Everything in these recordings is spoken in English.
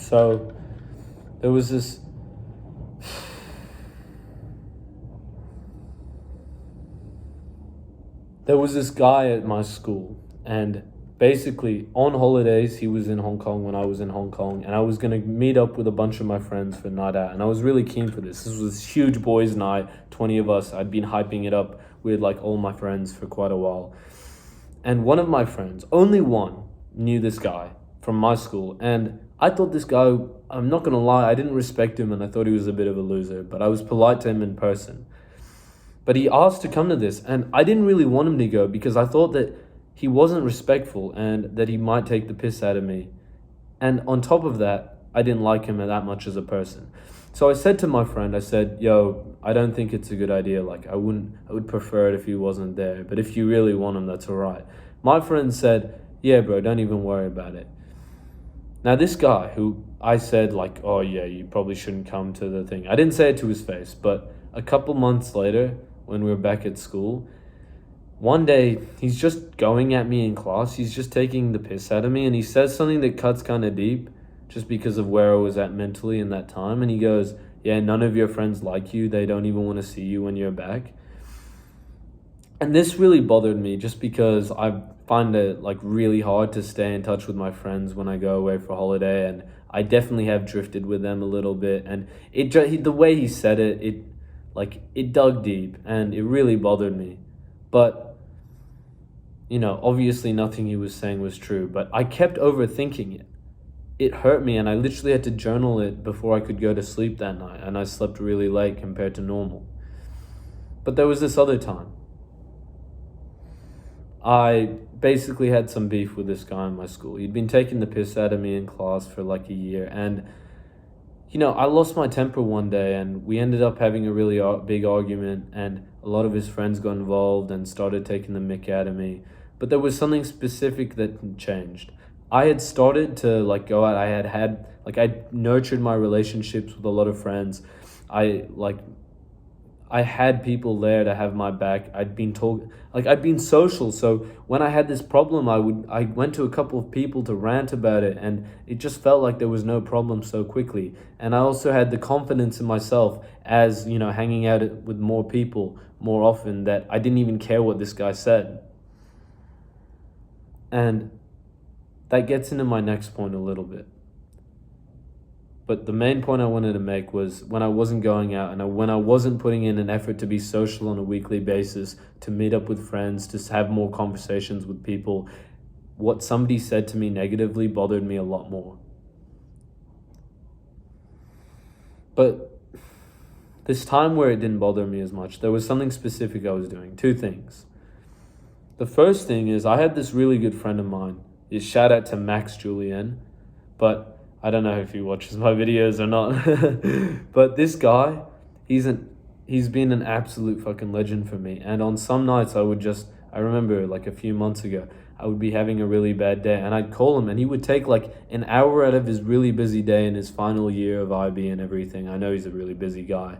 So there was this there was this guy at my school, and basically on holidays he was in Hong Kong when I was in Hong Kong, and I was going to meet up with a bunch of my friends for a night out, and I was really keen for this was this huge boys night, 20 of us. I'd been hyping it up with like all my friends for quite a while, and one of my friends, only one, knew this guy from my school, and I thought this guy, I'm not going to lie, I didn't respect him, and I thought he was a bit of a loser, but I was polite to him in person. But he asked to come to this, and I didn't really want him to go because I thought that he wasn't respectful and that he might take the piss out of me. And on top of that, I didn't like him that much as a person. So I said to my friend, I said, yo, I don't think it's a good idea. Like, I would prefer it if he wasn't there. But if you really want him, that's all right. My friend said, yeah, bro, don't even worry about it. Now, this guy who I said, like, oh, yeah, you probably shouldn't come to the thing. I didn't say it to his face, but a couple months later, when we were back at school, one day he's just going at me in class. He's just taking the piss out of me, and he says something that cuts kind of deep just because of where I was at mentally in that time. And he goes, yeah, none of your friends like you. They don't even want to see you when you're back. And this really bothered me just because I find it like really hard to stay in touch with my friends when I go away for holiday, and I definitely have drifted with them a little bit. And the way he said it dug deep and it really bothered me. But, obviously nothing he was saying was true, but I kept overthinking it. It hurt me, and I literally had to journal it before I could go to sleep that night, and I slept really late compared to normal. But there was this other time. I basically had some beef with this guy in my school. He'd been taking the piss out of me in class for like a year, and I lost my temper one day, and we ended up having a really big argument, and a lot of his friends got involved and started taking the mick out of me. But there was something specific that changed. I had started to go out. I nurtured my relationships with a lot of friends. I had people there to have my back. I'd been social. So when I had this problem, I went to a couple of people to rant about it, and it just felt like there was no problem so quickly. And I also had the confidence in myself as, hanging out with more people more often, that I didn't even care what this guy said. And that gets into my next point a little bit. But the main point I wanted to make was when I wasn't going out and when I wasn't putting in an effort to be social on a weekly basis, to meet up with friends, to have more conversations with people, what somebody said to me negatively bothered me a lot more. But this time where it didn't bother me as much, there was something specific I was doing. Two things. The first thing is I had this really good friend of mine. Shout out to Max Julien, but I don't know if he watches my videos or not. But this guy, he's been an absolute fucking legend for me. And on some nights I remember like a few months ago, I would be having a really bad day, and I'd call him, and he would take like an hour out of his really busy day in his final year of IB and everything. I know he's a really busy guy.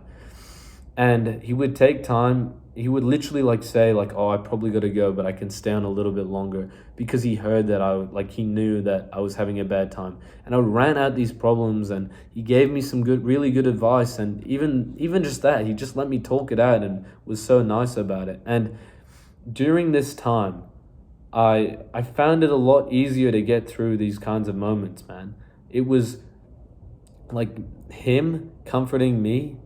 And he would take time. He would literally say oh, I probably got to go, but I can stay on a little bit longer, because he heard that he knew that I was having a bad time. And I would rant out these problems, and he gave me some really good advice. And even just that, he just let me talk it out and was so nice about it. And during this time, I found it a lot easier to get through these kinds of moments, man. It was like him comforting me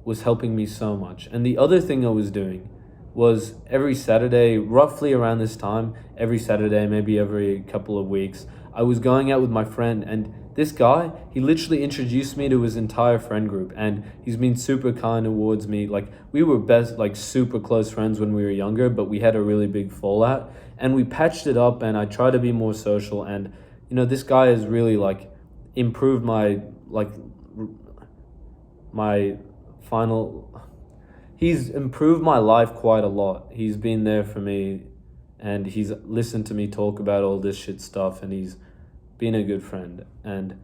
was helping me so much. And the other thing I was doing was every Saturday, roughly around this time, every Saturday, maybe every couple of weeks, I was going out with my friend, and this guy, he literally introduced me to his entire friend group, and he's been super kind towards me. We were super close friends when we were younger, but we had a really big fallout, and we patched it up, and I tried to be more social. And this guy has really improved he's improved my life quite a lot. He's been there for me, and he's listened to me talk about all this shit stuff, and he's been a good friend. And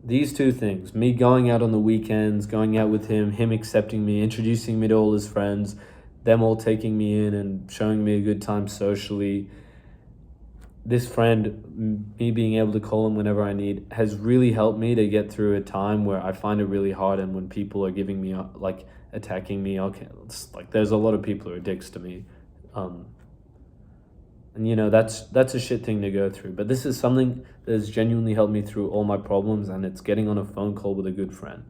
these two things, me going out on the weekends, going out with him accepting me, introducing me to all his friends, them all taking me in and showing me a good time socially, this friend, me being able to call him whenever I need, has really helped me to get through a time where I find it really hard. And when people are giving me like attacking me, okay, it's like there's a lot of people who are dicks to me, and you know that's a shit thing to go through. But this is something that has genuinely helped me through all my problems, and it's getting on a phone call with a good friend.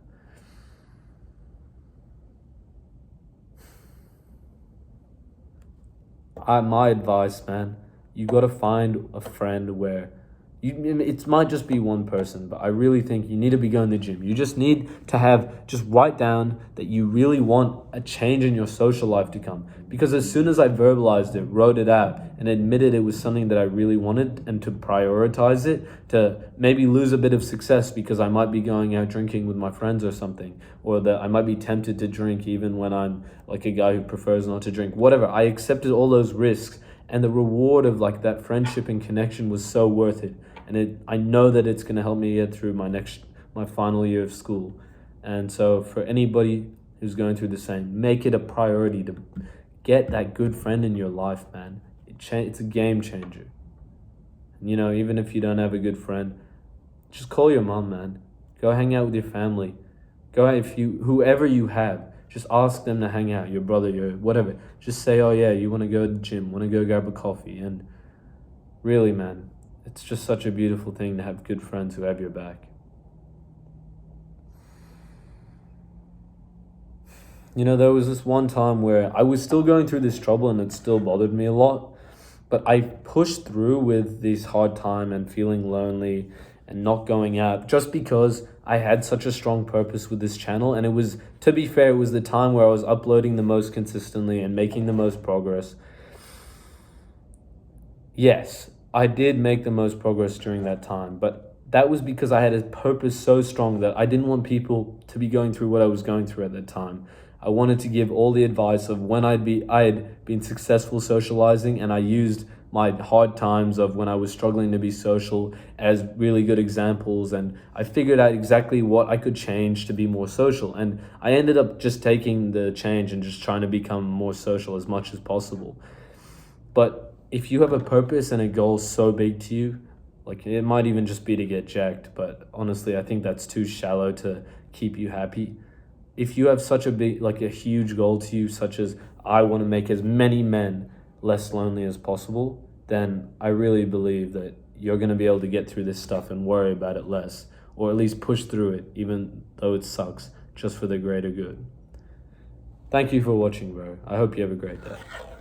My advice, man, you got to find a friend where it might just be one person, but I really think you need to be going to the gym. You just need to just write down that you really want a change in your social life to come. Because as soon as I verbalized it, wrote it out, and admitted it was something that I really wanted, and to prioritize it, to maybe lose a bit of success because I might be going out drinking with my friends or something, or that I might be tempted to drink even when I'm like a guy who prefers not to drink, whatever. I accepted all those risks, and the reward of like that friendship and connection was so worth it. And I know that it's going to help me get through my final year of school. And so for anybody who's going through the same, make it a priority to get that good friend in your life, man. It's a game changer. And you know, even if you don't have a good friend, just call your mom, man. Go hang out with your family. Go out, whoever you have, just ask them to hang out, your brother, your whatever. Just say, oh yeah, you want to go to the gym, want to go grab a coffee. And really, man, it's just such a beautiful thing to have good friends who have your back. You know, there was this one time where I was still going through this trouble and it still bothered me a lot. But I pushed through with this hard time and feeling lonely and not going out just because I had such a strong purpose with this channel. And it was, to be fair, it was the time where I was uploading the most consistently and making the most progress. Yes, I did make the most progress during that time, but that was because I had a purpose so strong that I didn't want people to be going through what I was going through at that time. I wanted to give all the advice of when I had been successful socializing, and I used my hard times of when I was struggling to be social as really good examples, and I figured out exactly what I could change to be more social. And I ended up just taking the change and just trying to become more social as much as possible. But if you have a purpose and a goal so big to you, like it might even just be to get jacked, but honestly, I think that's too shallow to keep you happy. If you have such a big, like a huge goal to you, such as I want to make as many men less lonely as possible, then I really believe that you're going to be able to get through this stuff and worry about it less, or at least push through it, even though it sucks, just for the greater good. Thank you for watching, bro. I hope you have a great day.